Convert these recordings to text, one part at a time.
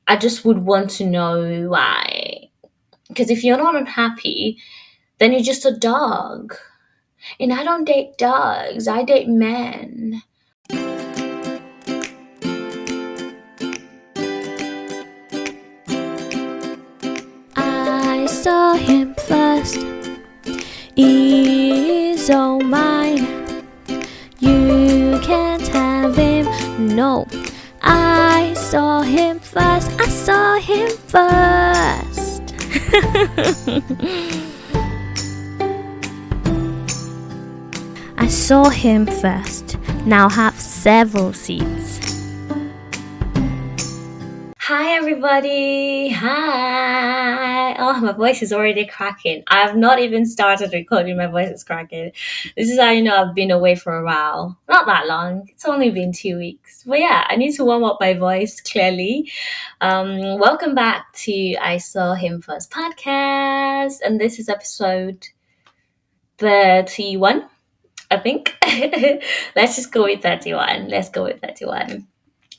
I just would want to know why. Because if you're not unhappy, then you're just a dog. And I don't date dogs, I date men. I saw him first, he's all mine. You can't have him, no. I saw him first, I saw him first. I saw him first, now have several seats. Hi everybody, hi. Oh, my voice is already cracking. I have not even started recording, my voice is cracking. This is how you know I've been away for a while. Not that long, it's only been 2 weeks. But yeah, I need to warm up my voice clearly. Welcome back to I Saw Him First podcast. And this is episode 31, I think. Let's just go with 31. Let's go with 31.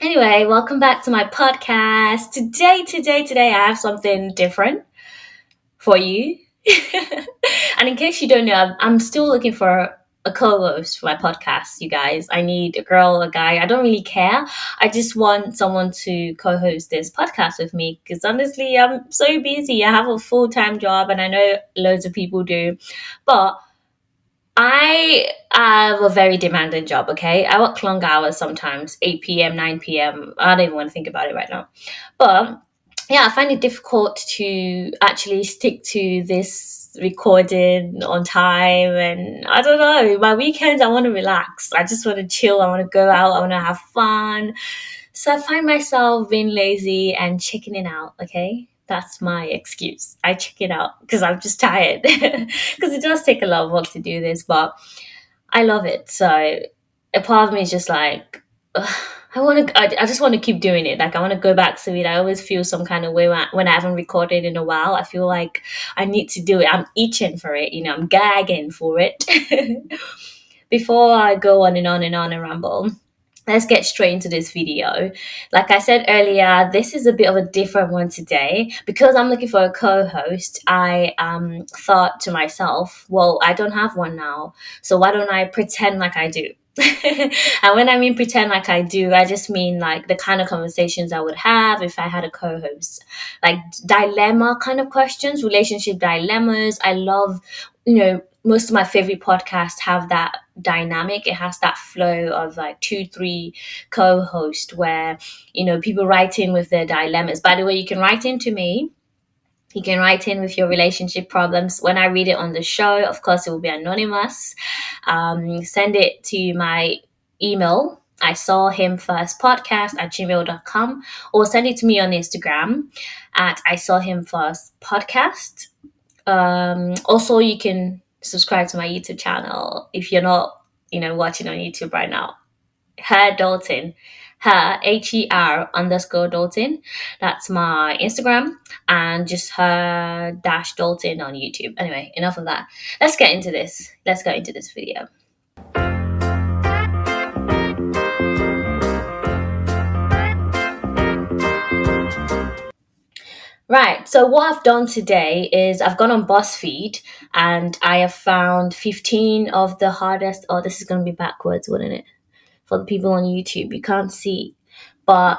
Anyway, welcome back to my podcast. Today, I have something different for you. And in case you don't know, I'm still looking for a co-host for my podcast, you guys. I need a girl, a guy. I don't really care. I just want someone to co-host this podcast with me because honestly, I'm so busy. I have a full-time job and I know loads of people do. But I have a very demanding job, okay? I work long hours sometimes, 8 p.m., 9 p.m. I don't even want to think about it right now. But yeah, I find it difficult to actually stick to this recording on time. And I don't know, my weekends, I want to relax. I just want to chill. I want to go out. I want to have fun. So I find myself being lazy and chickening out, okay? That's my excuse. I check it out because I'm just tired. Because it does take a lot of work to do this, but I love it. So a part of me is just like, ugh, I just want to keep doing it. Like I want to go back to it. I always feel some kind of way when I haven't recorded in a while. I feel like I need to do it. I'm itching for it. I'm gagging for it. Before I go on and on and on and ramble, let's get straight into this video. Like I said earlier, this is a bit of a different one today. Because I'm looking for a co-host, I thought to myself, well, I don't have one now. So why don't I pretend like I do? And when I mean pretend like I do, I just mean like the kind of conversations I would have if I had a co-host. Like dilemma kind of questions, relationship dilemmas. I love, most of my favorite podcasts have that dynamic. It has that flow of like 2-3 co-hosts where people write in with their dilemmas. By the way, you can write in to me. You can write in with your relationship problems. When I read it on the show, of course it will be anonymous. Send it to my email, I saw him first podcast@gmail.com, or send it to me on Instagram at I saw him first podcast. Also, you can subscribe to my YouTube channel if you're not, watching on YouTube right now. Her Dalton, her HER_Dalton. That's my Instagram, and just her -Dalton on YouTube. Anyway, enough of that. Let's get into this. Let's go into this video. Right, so what I've done today is I've gone on BuzzFeed and I have found 15 of the hardest. Oh, this is going to be backwards, wouldn't it? For the people on YouTube, you can't see. But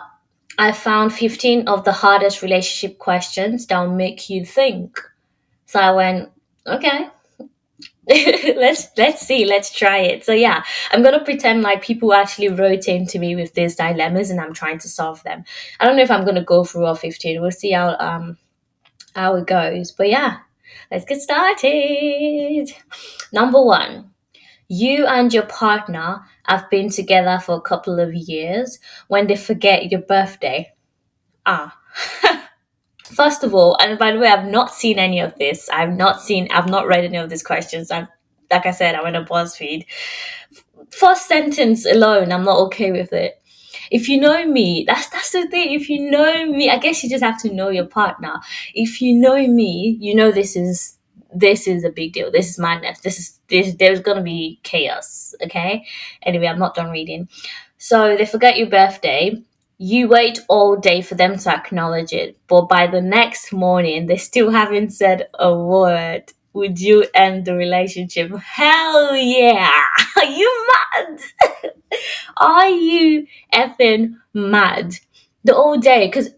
I found 15 of the hardest relationship questions that will make you think. So I went, okay. let's see, let's try it. So yeah, I'm gonna pretend like people actually wrote in to me with these dilemmas and I'm trying to solve them. I don't know if I'm gonna go through all 15. We'll see how it goes. But yeah, let's get started. Number 1, you and your partner have been together for a couple of years when they forget your birthday. First of all, and by the way, I've not seen any of this. I've not read any of these questions. Like I said, I went on BuzzFeed. First sentence alone, I'm not okay with it. If you know me, that's the thing. If you know me, I guess you just have to know your partner. If you know me, you know this is a big deal. This is madness. There's gonna be chaos. Okay. Anyway, I'm not done reading. So they forget your birthday. You wait all day for them to acknowledge it, but by the next morning, they still haven't said a word. Would you end the relationship? Hell yeah! Are you mad? Are you effing mad? The whole day? Because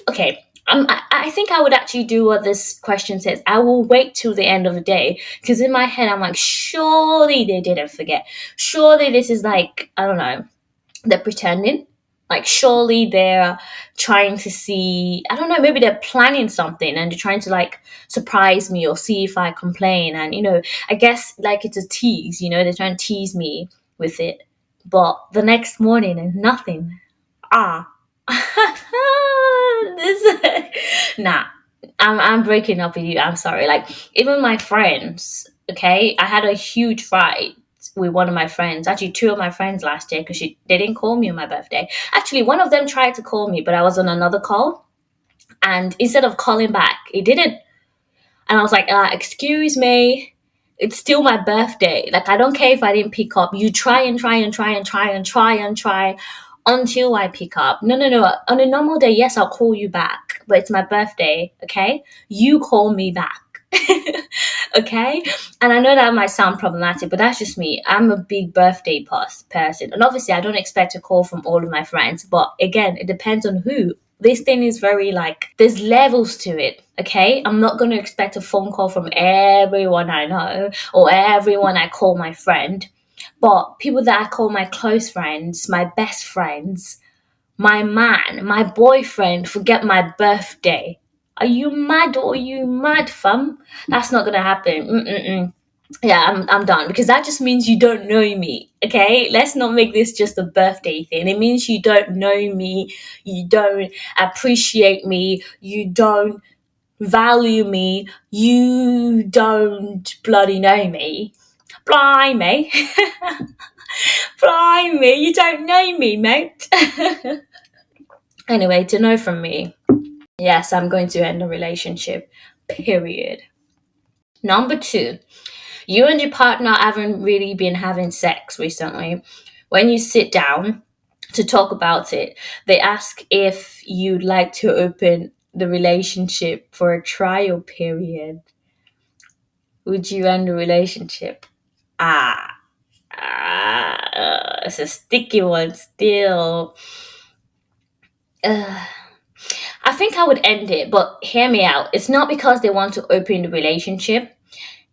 okay, I think I would actually do what this question says. I will wait till the end of the day because in my head, I'm like, surely they didn't forget. Surely this is like, I don't know, they're pretending. Like, surely they're trying to see, I don't know, maybe they're planning something and they're trying to like surprise me or see if I complain. And, I guess like it's a tease, they're trying to tease me with it. But the next morning and nothing. Ah. Nah, I'm breaking up with you. I'm sorry. Like, even my friends, okay, I had a huge fight with one of my friends, actually two of my friends last year, because they didn't call me on my birthday. Actually, one of them tried to call me, but I was on another call, and instead of calling back, it didn't. And I was like, excuse me, it's still my birthday. Like, I don't care if I didn't pick up. You try and try and try and try and try and try until I pick up. No. On a normal day, yes, I'll call you back, but it's my birthday, okay? You call me back. Okay? And I know that might sound problematic, but that's just me. I'm a big birthday person. And obviously, I don't expect a call from all of my friends, but again, it depends on who. This thing is very like, there's levels to it, okay? I'm not going to expect a phone call from everyone I know or everyone I call my friend. But people that I call my close friends, my best friends, my man, my boyfriend, forget my birthday. Are you mad or are you mad, fam? That's not gonna happen. Mm-mm-mm. Yeah, I'm done because that just means you don't know me. Okay, let's not make this just a birthday thing. It means you don't know me, you don't appreciate me, you don't value me, you don't bloody know me. Blimey. Blimey, you don't know me, mate. Anyway, to know from me, yes, I'm going to end a relationship, period. Number 2, you and your partner haven't really been having sex recently. When you sit down to talk about it, they ask if you'd like to open the relationship for a trial period. Would you end the relationship? It's a sticky one still. I think I would end it, but hear me out. It's not because they want to open the relationship.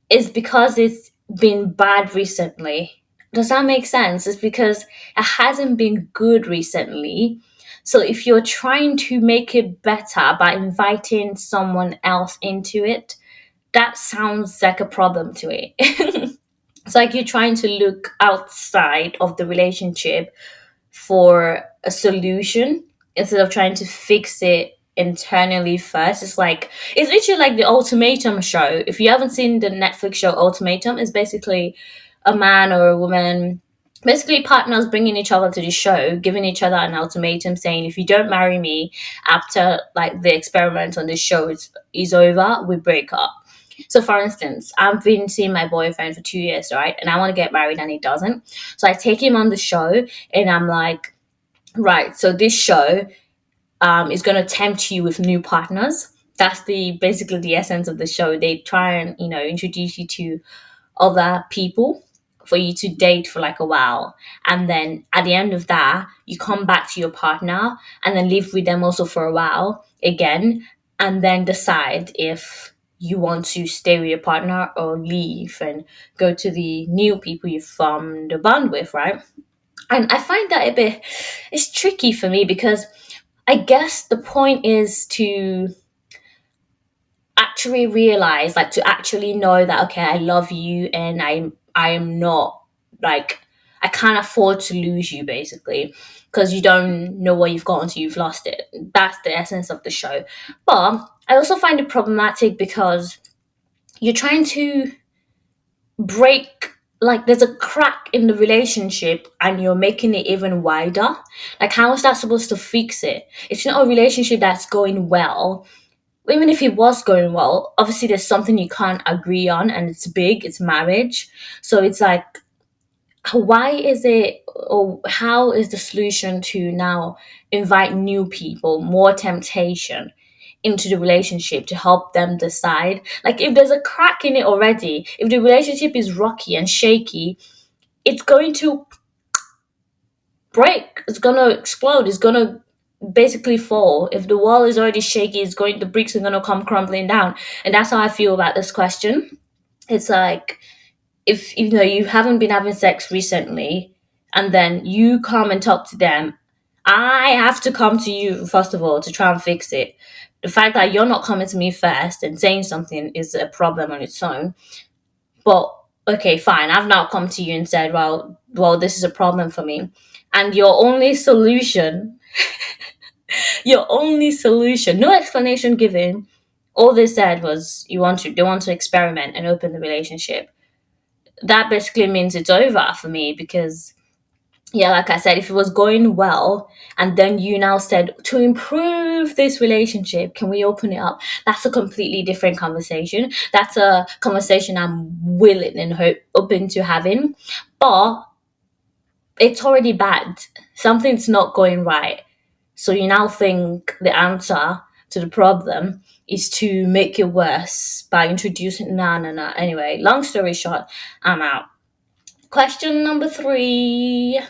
It's because it's been bad recently. Does that make sense? It's because it hasn't been good recently. So if you're trying to make it better by inviting someone else into it, that sounds like a problem to it. It's like you're trying to look outside of the relationship for a solution instead of trying to fix it internally first. It's literally like the Ultimatum show. If you haven't seen the Netflix show Ultimatum, it's basically a man or a woman, basically partners bringing each other to the show, giving each other an ultimatum saying, if you don't marry me after like the experiment on this show is over, we break up. So for instance, I've been seeing my boyfriend for 2 years, right? And I want to get married and he doesn't. So I take him on the show and I'm like, right, so this show is going to tempt you with new partners. That's basically the essence of the show. They try and, introduce you to other people for you to date for like a while. And then at the end of that, you come back to your partner and then live with them also for a while again, and then decide if you want to stay with your partner or leave and go to the new people you formed a bond with, right? And I find that it's tricky for me because I guess the point is to actually realize, like to actually know that, okay, I love you and I am not like, I can't afford to lose you basically, because you don't know what you've got until you've lost it. That's the essence of the show. But I also find it problematic because you're trying to break, like there's a crack in the relationship and you're making it even wider. Like, how is that supposed to fix it? It's not a relationship that's going well. Even if it was going well, obviously there's something you can't agree on and it's big, it's marriage. So it's like, why is it, or how is the solution to now invite new people, more temptation into the relationship to help them decide? Like, if there's a crack in it already, if the relationship is rocky and shaky, it's going to break, it's going to explode, it's going to basically fall. If the wall is already shaky, the bricks are going to come crumbling down. And that's how I feel about this question. It's like, if you know you haven't been having sex recently and then you come and talk to them, I have to come to you first of all to try and fix it. The fact that you're not coming to me first and saying something is a problem on its own. But okay, fine, I've now come to you and said, well, this is a problem for me. And your only solution, no explanation given, all they said was they want to experiment and open the relationship. That basically means it's over for me, because yeah, like I said, if it was going well and then you now said, to improve this relationship, can we open it up? That's a completely different conversation. That's a conversation I'm willing and open to having. But it's already bad. Something's not going right. So you now think the answer to the problem is to make it worse by introducing, no. Anyway, long story short, I'm out. Question number 3.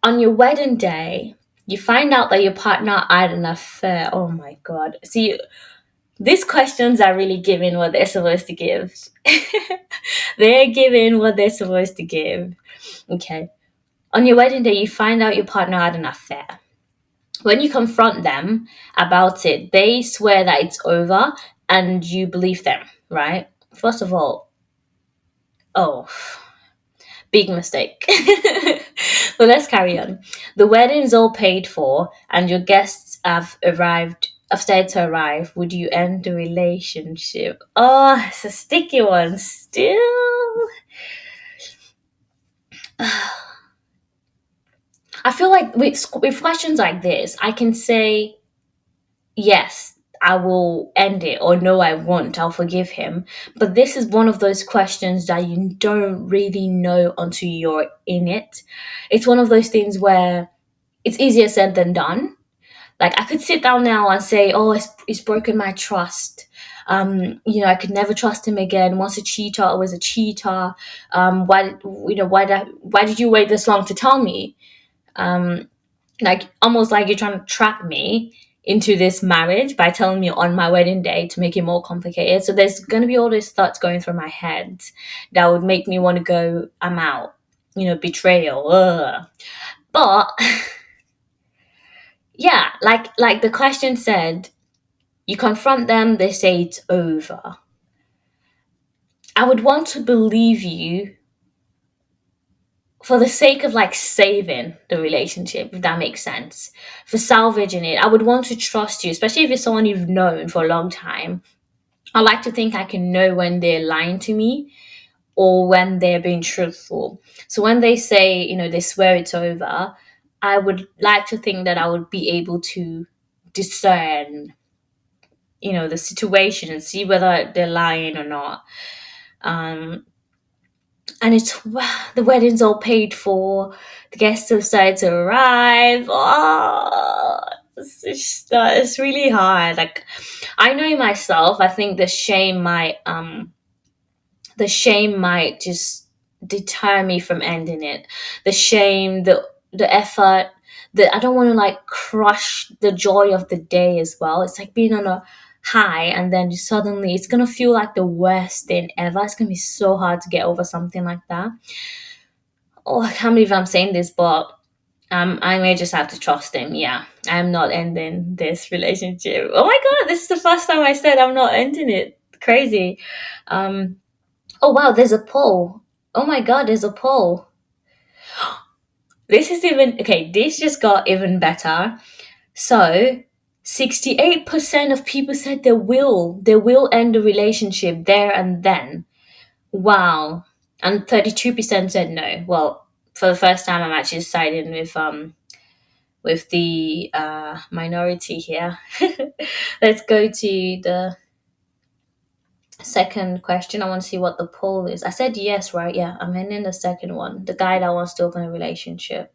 On your wedding day, you find out that your partner had an affair. Oh my God. See, these questions are really giving what they're supposed to give. They're giving what they're supposed to give. Okay. On your wedding day, you find out your partner had an affair. When you confront them about it, they swear that it's over and you believe them, right? First of all, oh, big mistake. But let's carry on. The wedding is all paid for and your guests have started to arrive. Would you end the relationship? Oh, it's a sticky one still. I feel like with questions like this, I can say, yes, I will end it, or no, I won't, I'll forgive him. But this is one of those questions that you don't really know until you're in it. It's one of those things where it's easier said than done. Like, I could sit down now and say, oh, it's broken my trust. I could never trust him again. Once a cheater, always a cheater. Why did you wait this long to tell me? Like, almost like you're trying to trap me into this marriage by telling me on my wedding day to make it more complicated. So there's going to be all these thoughts going through my head that would make me want to go, I'm out. Betrayal. Ugh. But yeah, like the question said, you confront them, they say it's over. I would want to believe you for the sake of like saving the relationship, if that makes sense. For salvaging it, I would want to trust you, especially if it's someone you've known for a long time. I like to think I can know when they're lying to me or when they're being truthful. So when they say, they swear it's over, I would like to think that I would be able to discern, the situation and see whether they're lying or not. And it's the wedding's all paid for. The guests have started to arrive. Oh, it's really hard. Like, I know myself. I think the shame might just deter me from ending it. The shame, the effort. I don't want to like crush the joy of the day as well. It's like being on a high and then suddenly it's gonna feel like the worst thing ever. It's gonna be so hard to get over something like that. Oh, I can't believe I'm saying this, but I may just have to trust him. Yeah, I'm not ending this relationship. Oh my God, this is the first time I said I'm not ending it. Crazy. Oh wow, there's a poll. Oh my God, there's a poll. This is even okay. This just got even better. So, 68% of people said they will end the relationship there and then. Wow. And 32% said no. Well, for the first time I'm actually siding with the minority here. Let's go to Second question, I want to see what the poll is. I said yes, right? Yeah, I'm ending the second one. The guy that wants to open a relationship.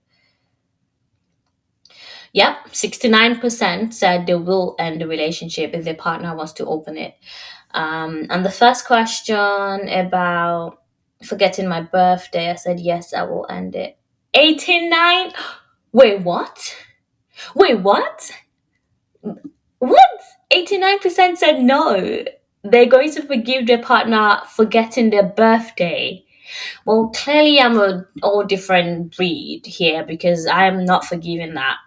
Yep, 69% said they will end the relationship if their partner wants to open it. And the first question about forgetting my birthday, I said yes, I will end it. 89. Wait, what? Wait, what? What? 89% said no. They're going to forgive their partner forgetting their birthday. Well, clearly I'm a all different breed here because I am not forgiving that.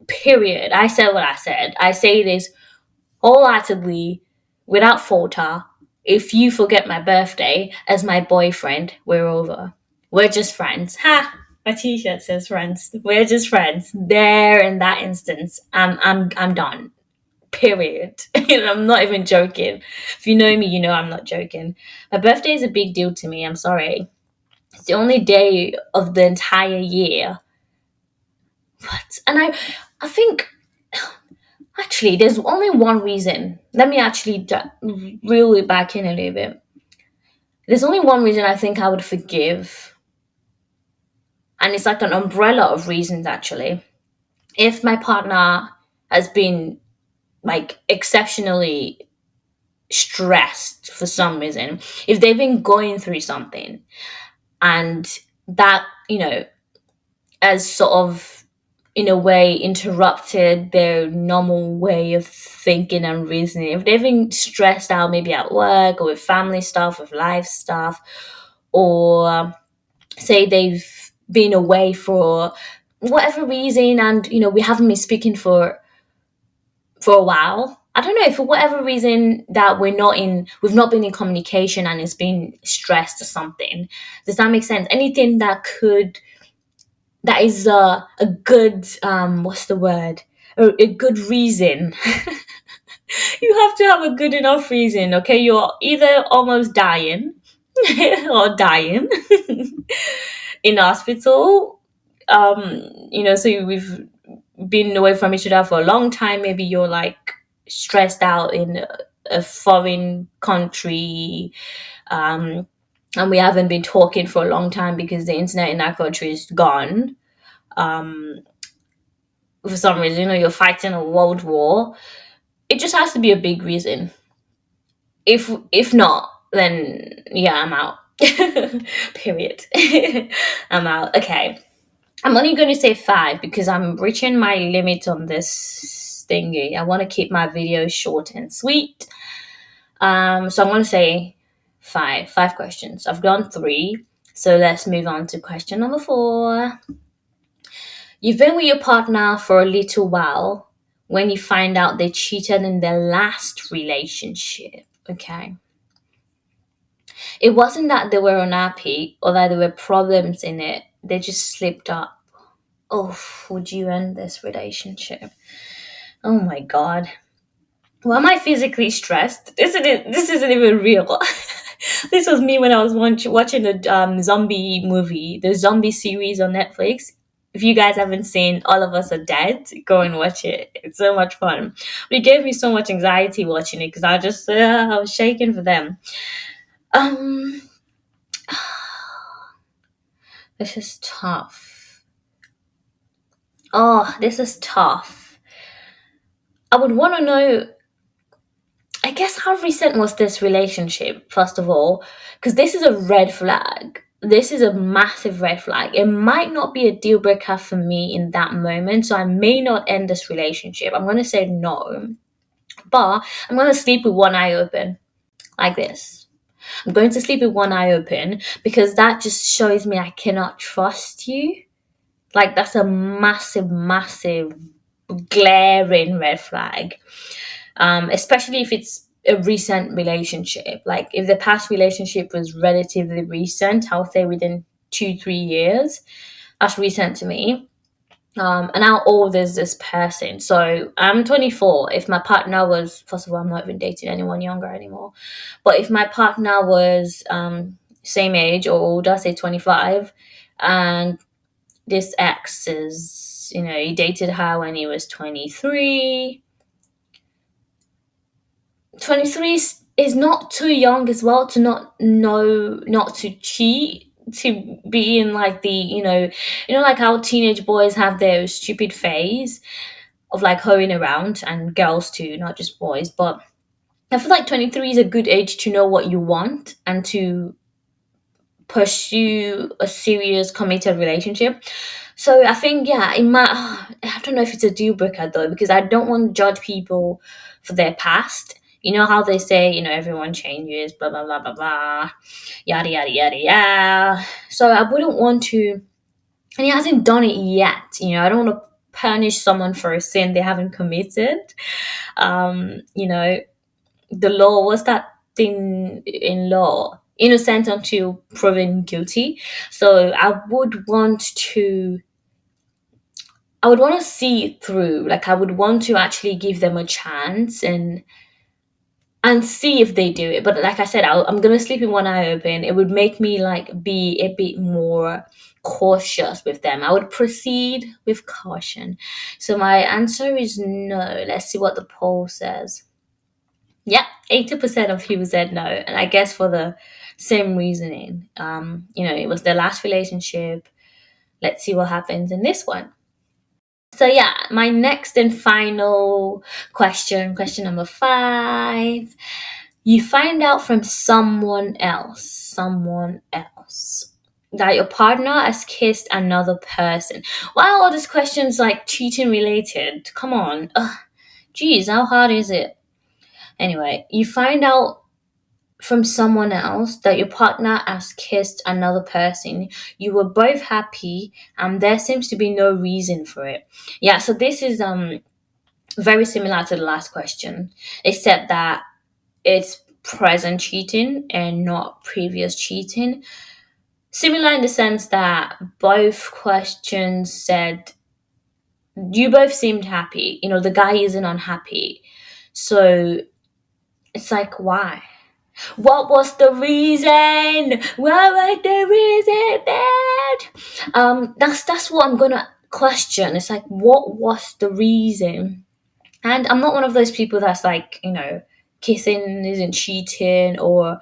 Period. I said what I said. I say this wholeheartedly, without falter. If you forget my birthday as my boyfriend, we're over. We're just friends. Ha! My t-shirt says friends. We're just friends. There in that instance, I'm done. Period. I'm not even joking. If you know me, you know I'm not joking. My birthday is a big deal to me. I'm sorry. It's the only day of the entire year. What? And I think actually there's only one reason. Let me actually reel it back in a little bit. There's only one reason I think I would forgive, and it's like an umbrella of reasons actually. If my partner has been like exceptionally stressed for some reason, if they've been going through something and that, has sort of in a way interrupted their normal way of thinking and reasoning, if they've been stressed out maybe at work or with family stuff, with life stuff, or say they've been away for whatever reason and we haven't been speaking for a while. I don't know, for whatever reason that we've not been in communication and it's been stressed or something. Does that make sense? Anything that is a good what's the word? A good reason. You have to have a good enough reason, okay? You're either almost dying or dying in hospital. So we've been away from each other for a long time. Maybe you're like stressed out in a foreign country, and we haven't been talking for a long time because the internet in that country is gone. For some reason, you're fighting a world war. It just has to be a big reason. If not, then yeah, I'm out. Period. I'm out. Okay. I'm only going to say 5 because I'm reaching my limit on this thingy. I want to keep my videos short and sweet. So I'm going to say 5 questions. I've done 3. So let's move on to question number 4. You've been with your partner for a little while when you find out they cheated in their last relationship. Okay. It wasn't that they were unhappy or that there were problems in it. They just slipped up. Oh, would you end this relationship? Oh my god. Why am I physically stressed? This isn't even real. This was me when I was watching the zombie movie, the zombie series on Netflix. If you guys haven't seen All of Us Are Dead, go and watch it. It's so much fun. But it gave me so much anxiety watching it because I was shaking for them. This is tough. Oh, this is tough. I would want to know, I guess, how recent was this relationship, first of all? Because this is a red flag. This is a massive red flag. It might not be a deal breaker for me in that moment, so I may not end this relationship. I'm going to say no. But I'm going to sleep with one eye open, like this. I'm going to sleep with one eye open because that just shows me I cannot trust you. Like, that's a massive, massive, glaring red flag. Especially if it's a recent relationship. Like, if the past relationship was relatively recent, I'll say within 2-3 years, that's recent to me. And how old is this person? So I'm 24. If my partner was, first of all, I'm not even dating anyone younger anymore. But if my partner was same age or older, say 25, and this ex is, he dated her when he was 23. 23 is not too young as well to not know not to cheat, to be in like the, like how teenage boys have their stupid phase of like hoeing around, and girls too, not just boys. But I feel like 23 is a good age to know what you want and to pursue a serious committed relationship. So I think, yeah, it might. I don't know if it's a deal breaker though, because I don't want to judge people for their past. You know how they say, everyone changes, blah blah blah blah blah, yada yada yada yada. So I wouldn't want to, and he hasn't done it yet. I don't want to punish someone for a sin they haven't committed. Um, you know, the law, what's that thing in law? Innocent until proven guilty. So I would want to see it through. Like, I would want to actually give them a chance and see if they do it. But like I said, I'm gonna sleep with one eye open. It would make me like be a bit more cautious with them. I would proceed with caution. So my answer is no. Let's see what the poll says. Yeah, 80% of people said no, and I guess for the same reasoning. It was their last relationship. Let's see what happens in this one. So yeah, my next and final question number 5. You find out from someone else, that your partner has kissed another person. Why are all these questions like cheating related? Come on. Ugh, geez, how hard is it? Anyway, you find out from someone else that your partner has kissed another person. You were both happy, and there seems to be no reason for it. Yeah, so this is very similar to the last question, except that it's present cheating and not previous cheating. Similar in the sense that both questions said you both seemed happy. The guy isn't unhappy. So it's like, why? What was the reason? What was the reason, bad? That's what I'm gonna question. It's like, what was the reason? And I'm not one of those people that's like, kissing isn't cheating, or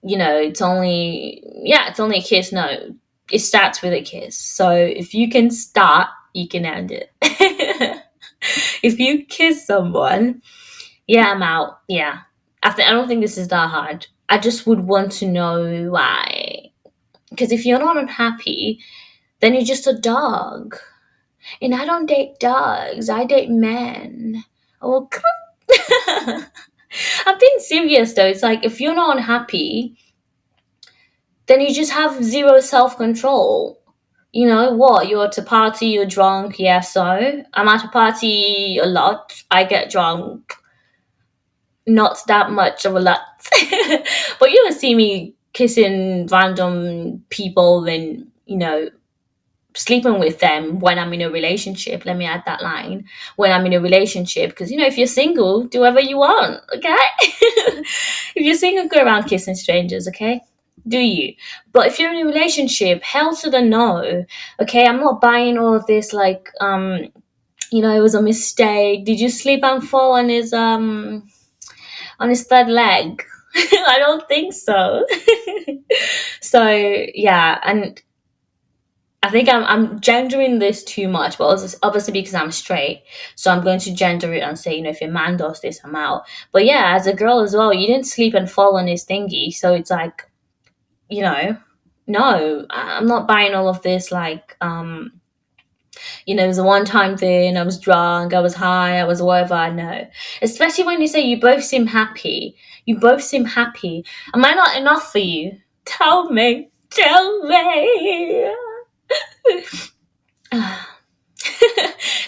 it's only a kiss. No, it starts with a kiss. So if you can start, you can end it. If you kiss someone, yeah, I'm out. Yeah. I don't think this is that hard. I just would want to know why. Because if you're not unhappy, then you're just a dog. And I don't date dogs, I date men. Oh, come on. I'm being serious though. It's like, if you're not unhappy, then you just have zero self control. You know what? You're at a party, you're drunk, yeah, so I'm at a party a lot. I get drunk, not that much of a lot. But you don't see me kissing random people and, sleeping with them when I'm in a relationship. Let me add that line. When I'm in a relationship, because, if you're single, do whatever you want, okay? If you're single, go around kissing strangers, okay? Do you? But if you're in a relationship, hell to the no, okay? I'm not buying all of this like, it was a mistake. Did you sleep and fall on his third leg? I don't think so. So yeah, and I think I'm gendering this too much, but also obviously because I'm straight, so I'm going to gender it and say, if your man does this, I'm out. But yeah, as a girl as well, you didn't sleep and fall on his thingy, so it's like, no, I'm not buying all of this. Like, it was a one-time thing. I was drunk, I was high, I was whatever. I know, especially when you say you both seem happy. You both seem happy. Am I not enough for you? Tell me. Tell me.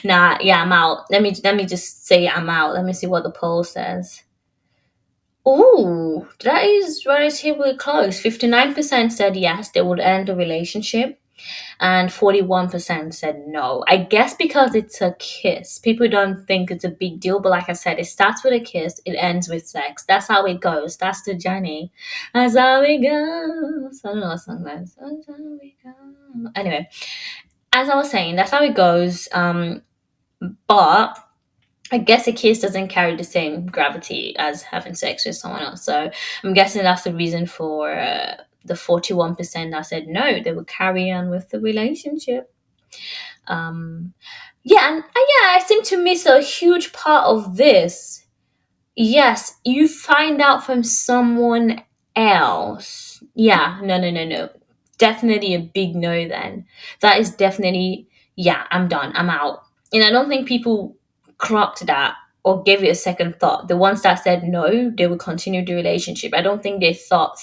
Nah, yeah, I'm out. Let me just say I'm out. Let me see what the poll says. Ooh, that is relatively close. 59% said yes, they would end the relationship, and 41% said no. I guess because it's a kiss. People don't think it's a big deal, but like I said, it starts with a kiss, it ends with sex. That's how it goes. That's the journey. That's how it goes. I don't know what song that is. That's how we go. Anyway, as I was saying, that's how it goes. But I guess a kiss doesn't carry the same gravity as having sex with someone else. So I'm guessing that's the reason for the 41% that said no, they would carry on with the relationship. Yeah, and yeah, I seem to miss a huge part of this. Yes, you find out from someone else. Yeah, no, no, no, no. Definitely a big no then. That is definitely, yeah, I'm done. I'm out. And I don't think people clocked that or gave it a second thought. The ones that said no, they would continue the relationship. I don't think they thought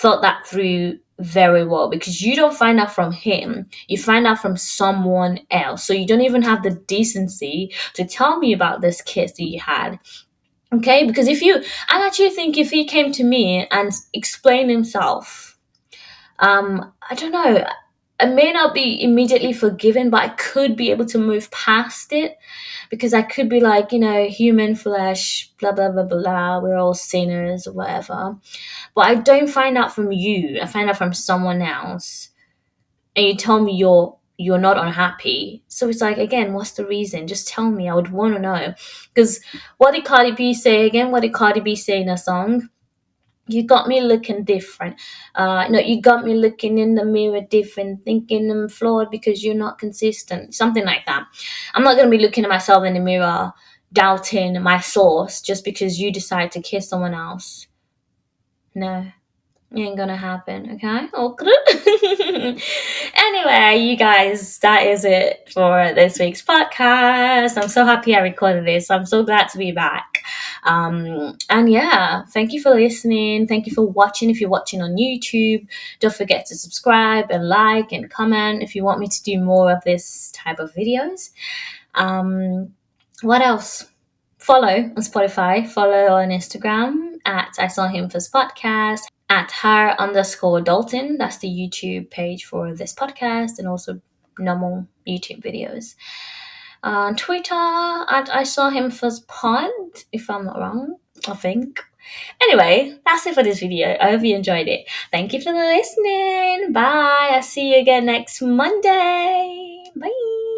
that through very well, because you don't find out from him, you find out from someone else. So you don't even have the decency to tell me about this kiss that you had. Okay, because I actually think if he came to me and explained himself, I don't know, I may not be immediately forgiven, but I could be able to move past it, because I could be like, human flesh, blah blah blah blah, we're all sinners or whatever. But I don't find out from you. I find out from someone else, and you tell me you're not unhappy. So it's like, again, what's the reason? Just tell me. I would want to know. Because what did Cardi B say again? What did Cardi B say in a song? You got me looking different. No, you got me looking in the mirror different, thinking I'm flawed because you're not consistent. Something like that. I'm not going to be looking at myself in the mirror, doubting my source just because you decide to kiss someone else. No, ain't gonna happen, okay? Okay. Anyway, you guys, that is it for this week's podcast. I'm so happy I recorded this. I'm so glad to be back. And yeah, thank you for listening. Thank you for watching. If you're watching on YouTube, don't forget to subscribe and like and comment if you want me to do more of this type of videos. What else? Follow on Spotify, follow on Instagram at I Saw Him First Podcast, at her_Dalton. That's the YouTube page for this podcast and also normal YouTube videos. On Twitter at I Saw Him First Pod, if I'm not wrong, I think. Anyway, that's it for this video. I hope you enjoyed it. Thank you for listening. Bye. I'll see you again next Monday. Bye.